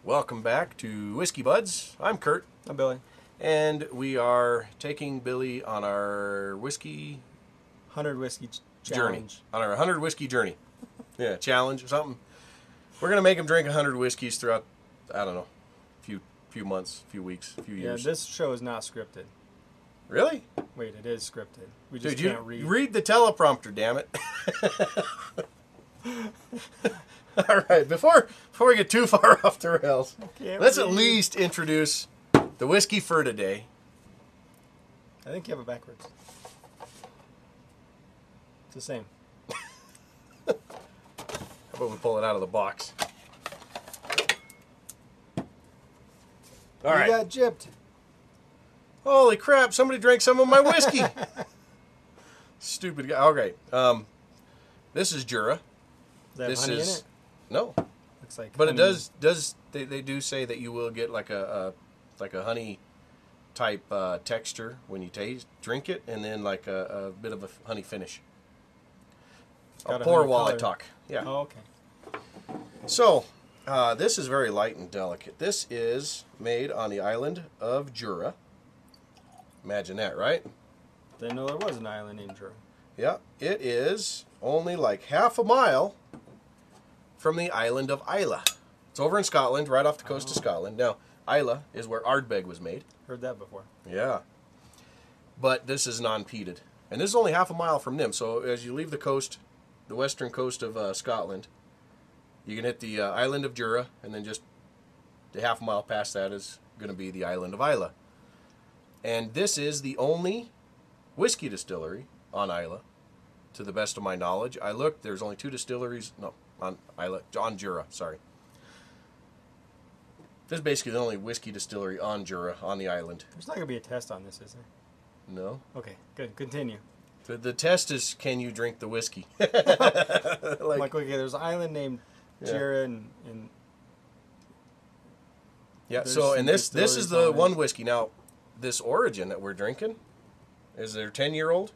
Welcome back to Whiskey Buds. I'm Kurt, I'm Billy. and we are taking Billy on our whiskey 100 whiskey journey. challenge. On our 100 whiskey journey. Yeah, challenge or something. We're going to make him drink 100 whiskeys throughout, I don't know, few months, few weeks, few Yeah, years. this show is not scripted. Really? Wait, it is scripted. We just Dude, can't read. read the teleprompter, damn it. All right, before we get too far off the rails, let's at least introduce the whiskey for today. I think you have it backwards. It's the same. How about we pull it out of the box? All right. You got gypped. Holy crap, somebody drank some of my whiskey. Stupid guy. Okay. This is Jura. Does that have honey in it? No. Looks like But honey. it does they do say that you will get like a honey type texture when you drink it, and then like a bit of a honey finish. I'll Got a pour honey while I color. talk. Yeah. Oh, okay. So, this is very light and delicate. This is made on the island of Jura. Imagine that, right? Didn't know there was an island named Jura. Yeah, it is only like half a mile from the island of Islay. It's over in Scotland, right off the coast of Scotland. Now, Islay is where Ardbeg was made. Heard that before. Yeah. But this is non-peated. And this is only half a mile from them. So as you leave the coast, the western coast of Scotland, you can hit the island of Jura, and then just the half a mile past that is going to be the island of Islay. And this is the only whiskey distillery on Islay, to the best of my knowledge. I looked, there's only 2 distilleries, no, on Islay, on Jura, sorry. This is basically the only whiskey distillery on Jura, on the island. There's not going to be a test on this, is there? No. Okay, good. Continue. The test is, can you drink the whiskey? Like, okay, there's an island named Jura and yeah. there's So, some and this is distilleries the on it. one whiskey. Now, this Origin that we're drinking is their 10-year-old,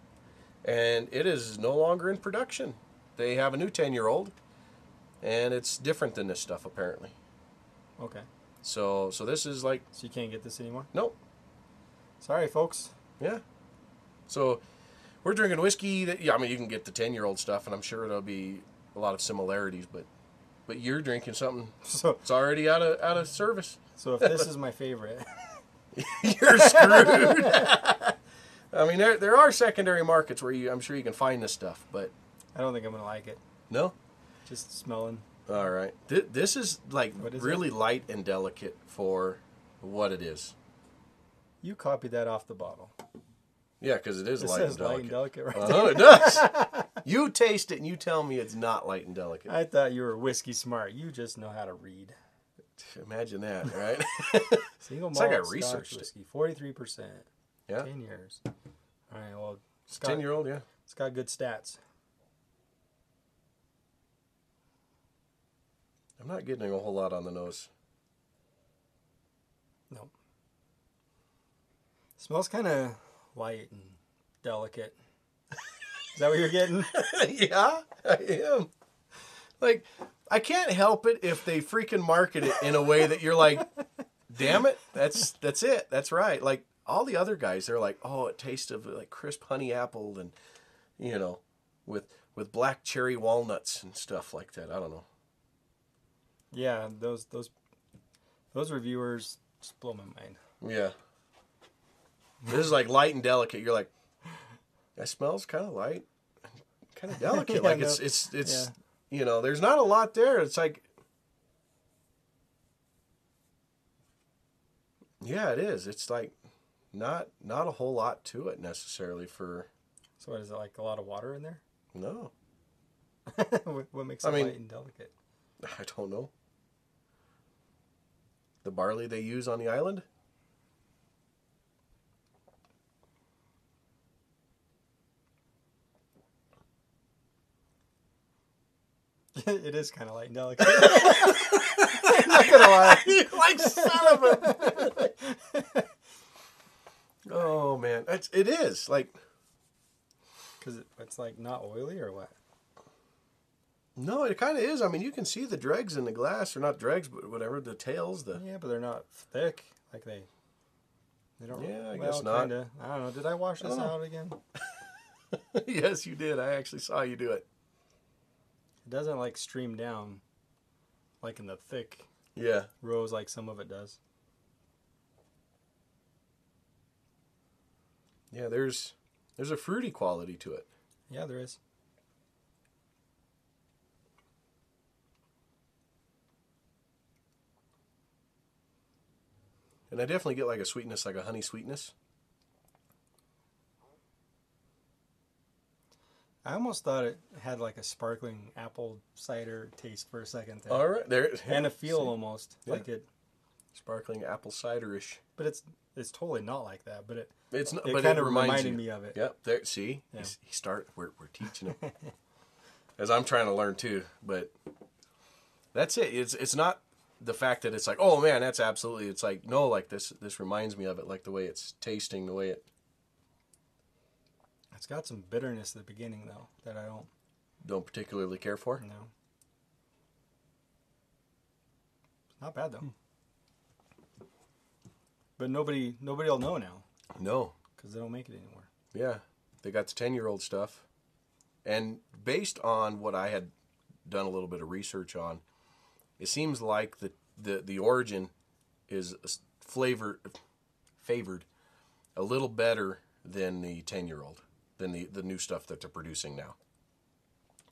and it is no longer in production. They have a new 10-year-old, and it's different than this stuff apparently. Okay. So this is like, So you can't get this anymore? nope. Sorry, folks. Yeah. So we're drinking whiskey that, yeah, I mean, you can get the 10-year-old stuff, and I'm sure there'll be a lot of similarities, but you're drinking something So that's already out of service. if this is my favorite, You're screwed. I mean, there are secondary markets where I'm sure you can find this stuff, but I don't think I'm going to like it. no. Just smelling. All right. This is like What is really light and delicate for what it is. You copied that off the bottle. Yeah, because it is It light says and delicate. light and delicate right Uh-huh, there. it does. You taste it and you tell me it's not light and delicate. I thought you were whiskey smart. You just know how to read. Imagine that, right? Single It's like I malt researched Scotch it. whiskey, 43%. Yeah. 10 years. All right, well, it's 10-year-old, yeah. It's got good stats. I'm not getting a whole lot on the nose. No. Smells kind of light and delicate. Is that what you're getting? Yeah, I am. Like, I can't help it if they freaking market it in a way that you're like, damn it, that's it, that's right. Like, all the other guys, they're like, oh, it tastes of like crisp honey apple and, you know, with black cherry walnuts and stuff like that. I don't know. Yeah, those reviewers just blow my mind. Yeah. This is like light and delicate. You're like, that smells kind of light, kind of delicate. Yeah, like no. it's Yeah. you know, there's not a lot there. It's like, yeah, it is. It's like not a whole lot to it necessarily for. So what is it, like a lot of water in there? No, What makes it light and delicate? I don't know. The barley they use on the island. It is kind of light and delicate. I'm not gonna lie. You like son of a. Oh man, it is like. Because it's like not oily or what? No, it kind of is. I mean, you can see the dregs in the glass, or not dregs, but whatever, the tails. Yeah, but they're not thick. Like they don't. Yeah, I well, guess not. Kinda. I don't know. Did I wash this out again? Yes, you did. I actually saw you do it. It doesn't like stream down like in the thick rows like some of it does. Yeah, there's a fruity quality to it. Yeah, there is. And I definitely get like a sweetness, like a honey sweetness. I almost thought it had like a sparkling apple cider taste for a second there. All right, there. And a feel almost like it. Sparkling apple cider-ish. But it's totally not like that. But it's not, it but kind it of reminds reminded you. me of it. Yep. There. See, Yeah. We're teaching him. As I'm trying to learn too, but that's it. It's not the fact that it's like, oh man, that's absolutely. It's like, no, like this reminds me of it, like the way it's tasting, the way it. It's got some bitterness at the beginning though that I don't particularly care for. No. It's not bad though. But nobody will know now. No, because they don't make it anymore. Yeah, they got the 10-year-old stuff, and based on what I had done a little bit of research on, it seems like the Origin is favored a little better than the 10-year-old, than the new stuff that they're producing now.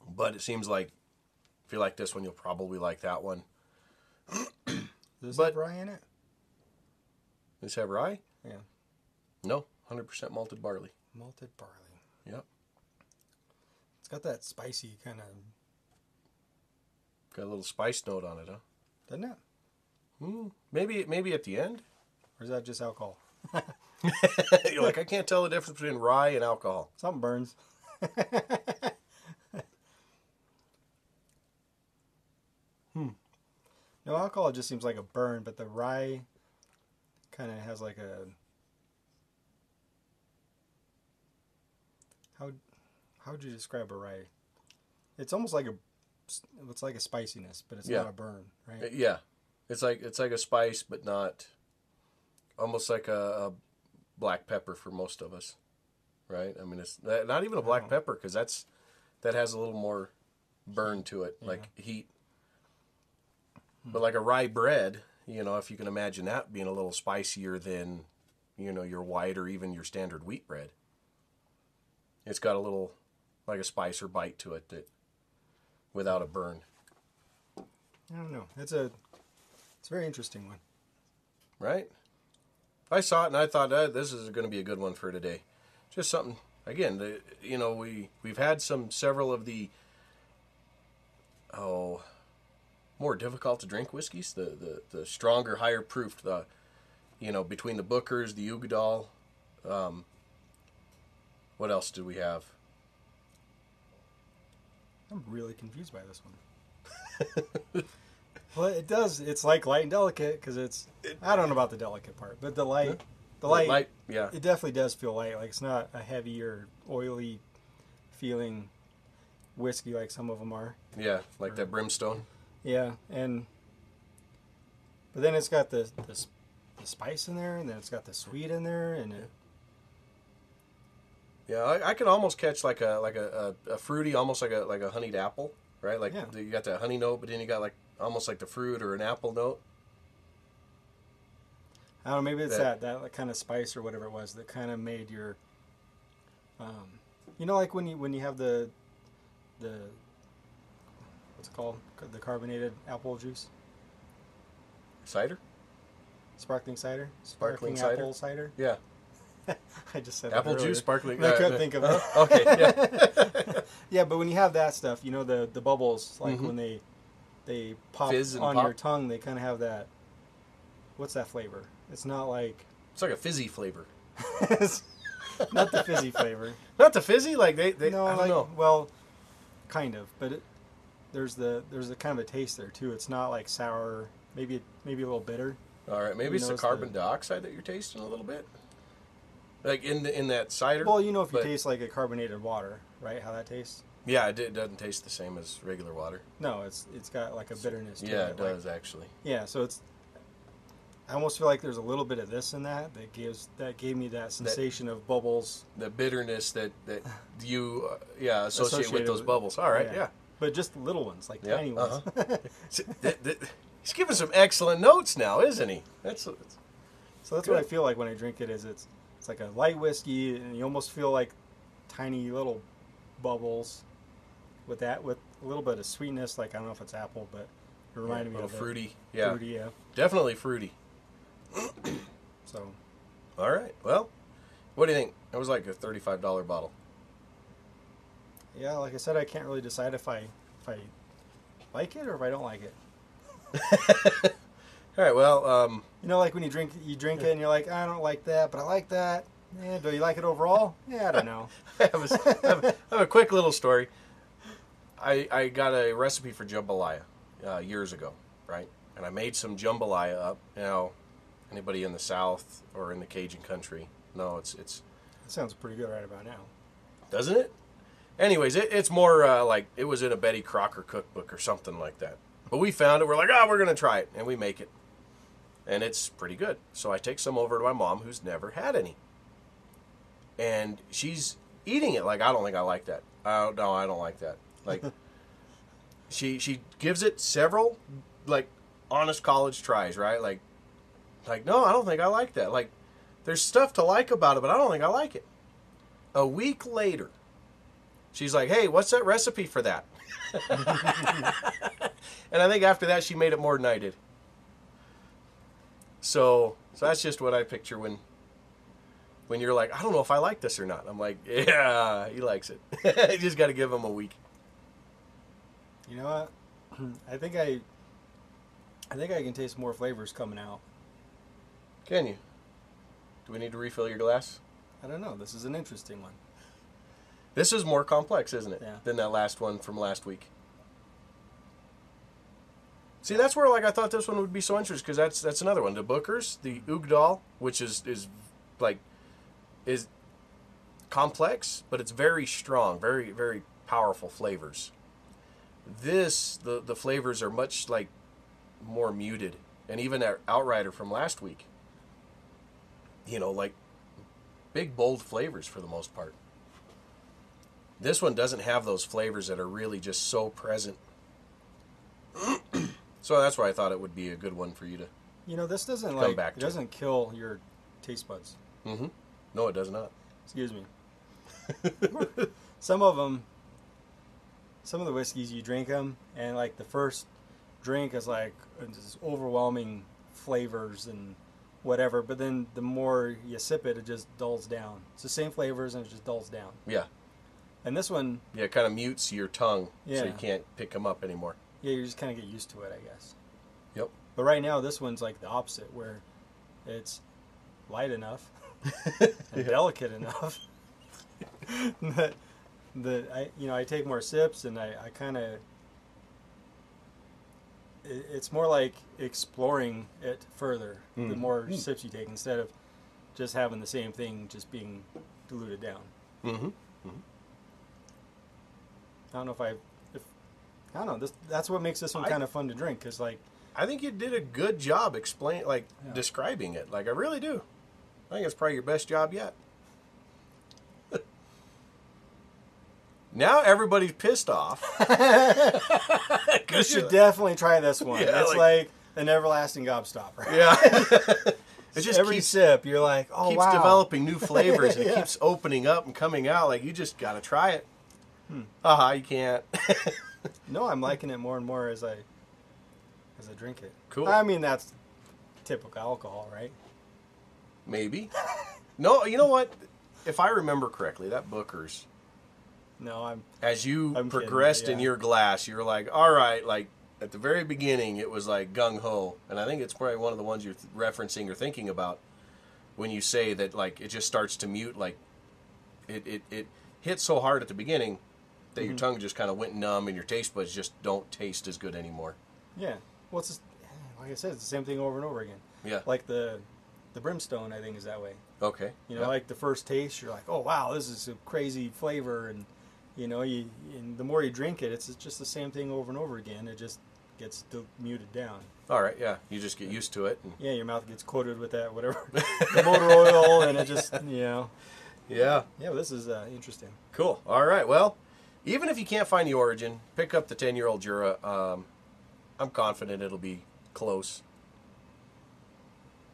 But it seems like if you like this one, you'll probably like that one. Does this have rye in it? Does this have rye? Yeah. No, 100% malted barley. Malted barley. Yep. It's got that spicy kind of... Got a little spice note on it, huh? Doesn't it? Maybe at the end. Or is that just alcohol? You're like, I can't tell the difference between rye and alcohol. Something burns. No, alcohol just seems like a burn, but the rye kind of has like a... How would you describe a rye? It's almost like a spiciness, but it's not a burn, right? Yeah, it's like a spice, but not almost like a black pepper for most of us, right? I mean, it's not even a black pepper because that has a little more burn to it, like heat. But like a rye bread, if you can imagine that being a little spicier than, your white or even your standard wheat bread. It's got a little, like a spice or bite to it that, without a burn. I don't know. It's a very interesting one. Right? I saw it and I thought, this is going to be a good one for today. Just something, again, we've had several of the, more difficult to drink whiskeys, the stronger, higher proof, between the Bookers, the Ugadal. What else do we have? I'm really confused by this one. Well, it's like light and delicate because I don't know about the delicate part, but the light, yeah, it definitely does feel light. Like it's not a heavy or oily feeling whiskey like some of them are. Yeah, like that Brimstone. Yeah, but then it's got the spice in there, and then it's got the sweet in there, and Yeah, I can almost catch like a fruity, almost like a honeyed apple, right? Like you got that honey note, but then you got like almost like the fruit or an apple note. I don't know, maybe it's that kind of spice or whatever it was that kind of made your, like when you have the what's it called, the carbonated apple juice, cider, sparkling cider, sparkling apple cider. Yeah. I just said apple juice, sparkling. I couldn't think of it. Okay, yeah. Yeah, but when you have that stuff, the bubbles, like when they pop on your tongue, they kind of have that. What's that flavor? It's not like. It's like a fizzy flavor. Not the fizzy flavor. Not the fizzy, like they. No, I don't know. Well, kind of, but there's a kind of a taste there too. It's not like sour. Maybe a little bitter. All right, maybe it's the carbon dioxide that you're tasting a little bit. Like in that cider. Well, if you taste like a carbonated water, right? How that tastes. Yeah, it doesn't taste the same as regular water. No, it's got like a bitterness to it. Yeah, it does actually. Yeah, so I almost feel like there's a little bit of this in that gave me that sensation of bubbles. The bitterness that you associate with those bubbles. All right, yeah. But just little ones, like tiny ones. He's giving some excellent notes now, isn't he? So that's what I feel like when I drink it. It's like a light whiskey, and you almost feel like tiny little bubbles with a little bit of sweetness. Like I don't know if it's apple, but it reminded me of fruity. Yeah, fruity. Yeah, definitely fruity. So, all right. Well, what do you think? It was like a $35 bottle. Yeah, like I said, I can't really decide if I like it or if I don't like it. All right. Well, like when you drink it and you're like, I don't like that, but I like that. Yeah, do you like it overall? Yeah, I don't know. I have a quick little story. I got a recipe for jambalaya years ago, right? And I made some jambalaya up. Now, anybody in the South or in the Cajun country, no, it's. It sounds pretty good right about now. Doesn't it? Anyways, it's more like it was in a Betty Crocker cookbook or something like that. But we found it. We're like, we're going to try it. And we make it. And it's pretty good. So I take some over to my mom, who's never had any. And she's eating it like, I don't think I like that. No, I don't like that. Like, she gives it several, like, honest college tries, right? Like, no, I don't think I like that. Like, there's stuff to like about it, but I don't think I like it. A week later, she's like, hey, what's that recipe for that? And I think after that, she made it more than I did. So that's just what I picture when you're like, I don't know if I like this or not. I'm like, yeah, he likes it. You just got to give him a week. You know what? I think I can taste more flavors coming out. Can you? Do we need to refill your glass? I don't know. This is an interesting one. This is more complex, isn't it? Yeah. Than that last one from last week. See, that's where I thought this one would be so interesting, because that's another one. The Booker's, the Ugdal, which is complex, but it's very strong, very, very powerful flavors. The flavors are much more muted, and even that Outrider from last week, big bold flavors for the most part. This one doesn't have those flavors that are really just so present. So that's why I thought it would be a good one for you to. This doesn't it doesn't kill your taste buds. Mm-hmm. No, it does not. Excuse me. Some of the whiskeys, you drink them, and the first drink is just overwhelming flavors and whatever, but then the more you sip it, it just dulls down. It's the same flavors and it just dulls down. Yeah. And this one... Yeah, it kind of mutes your tongue, so you can't pick them up anymore. Yeah, you just kind of get used to it, I guess. Yep. But right now, this one's the opposite, where it's light enough and delicate enough that I take more sips, and I kind of... It's more like exploring it further the more sips you take, instead of just having the same thing just being diluted down. Mm-hmm. Mm-hmm. I don't know I don't know. That's what makes this one kind of fun to drink, because I think you did a good job describing it. I really do. I think it's probably your best job yet. Now everybody's pissed off. You should definitely try this one. Yeah, it's like an everlasting gobstopper. Yeah. It just every sip, you're like, oh, keeps wow. developing new flavors, and it keeps opening up and coming out. You just got to try it. You can't. No, I'm liking it more and more as I drink it. Cool. I mean, that's typical alcohol, right? Maybe. No, you know what? If I remember correctly, that Booker's. No, as you I'm progressed kidding, in your glass, you were like, all right, at the very beginning, it was gung-ho. And I think it's probably one of the ones you're referencing or thinking about when you say that, it just starts to mute, it hit so hard at the beginning that your tongue just kind of went numb and your taste buds just don't taste as good anymore. Yeah. Well, it's just, like I said, it's the same thing over and over again. Yeah. The Brimstone, I think, is that way. Okay. The first taste, you're like, oh, wow, this is a crazy flavor, and You know, and the more you drink it, it's just the same thing over and over again. It just gets muted down. All right, yeah. You just get used to it. And... Yeah, your mouth gets coated with that, whatever, the motor oil, and it just, you know. Yeah. Yeah, well, this is interesting. Cool. All right, well, even if you can't find the Origin, pick up the 10-year-old Jura. I'm confident it'll be close.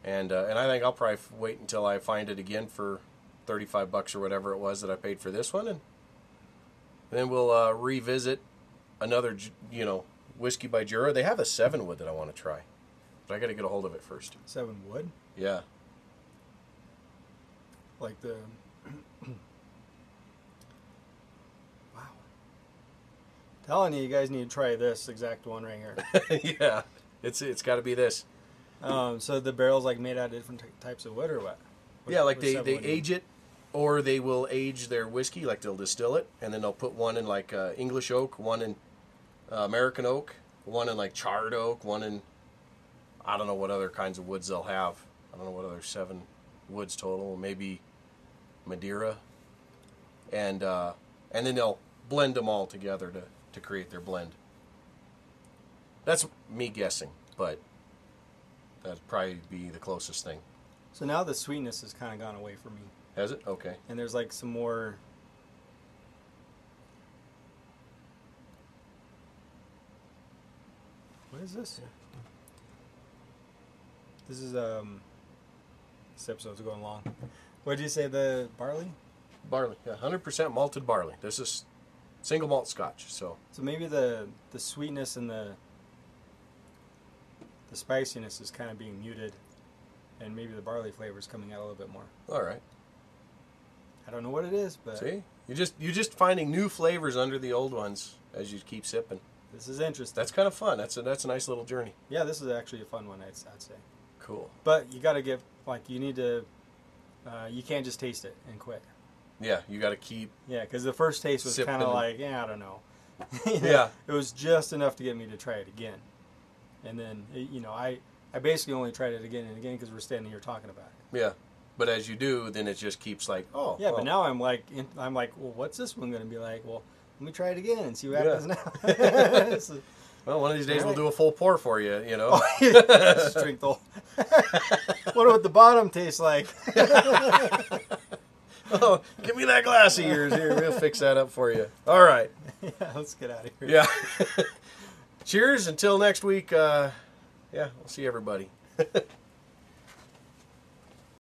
And I think I'll probably wait until I find it again for $35 or whatever it was that I paid for this one, and then we'll revisit another, whiskey by Jura. They have a 7-wood that I want to try, but I got to get a hold of it first. 7-wood? Yeah. Like the... Wow. Telling you guys need to try this exact one right here. Yeah, it's got to be this. So the barrel's like made out of different types of wood or what? Yeah, like they age it, or they will age their whiskey, like they'll distill it, and then they'll put one in like English oak, one in American oak, one in like charred oak, one in, I don't know what other kinds of woods they'll have. I don't know what other 7 woods total, maybe Madeira, and then they'll blend them all together to create their blend. That's me guessing, but that'd probably be the closest thing. So now the sweetness has kind of gone away from me. Has it? Okay. And there's like some more... What is this? This is, this episode's going long. What did you say, the barley? Barley, yeah, 100% malted barley. This is single malt Scotch, so. So maybe the sweetness and the spiciness is kind of being muted, and maybe the barley flavor is coming out a little bit more. All right. I don't know what it is, but see, you're just finding new flavors under the old ones as you keep sipping. This is interesting. That's kind of fun. That's a nice little journey. Yeah, this is actually a fun one, I'd say. Cool. But you got to get you need to. You can't just taste it and quit. Yeah, you got to keep. Yeah, because the first taste was kind of like, I don't know. Yeah. It was just enough to get me to try it again, and then I basically only tried it again and again because we're standing here talking about it. Yeah, but as you do, then it just keeps like, oh. Yeah, but now I'm like, well, what's this one going to be like? Well, let me try it again and see what happens now. So, well, one of these days we'll do a full pour for you, Just drink the whole... Wonder what the bottom tastes like. Oh, give me that glass of yours here. We'll fix that up for you. All right. Yeah, let's get out of here. Yeah. Cheers. Until next week. Yeah, we'll see everybody.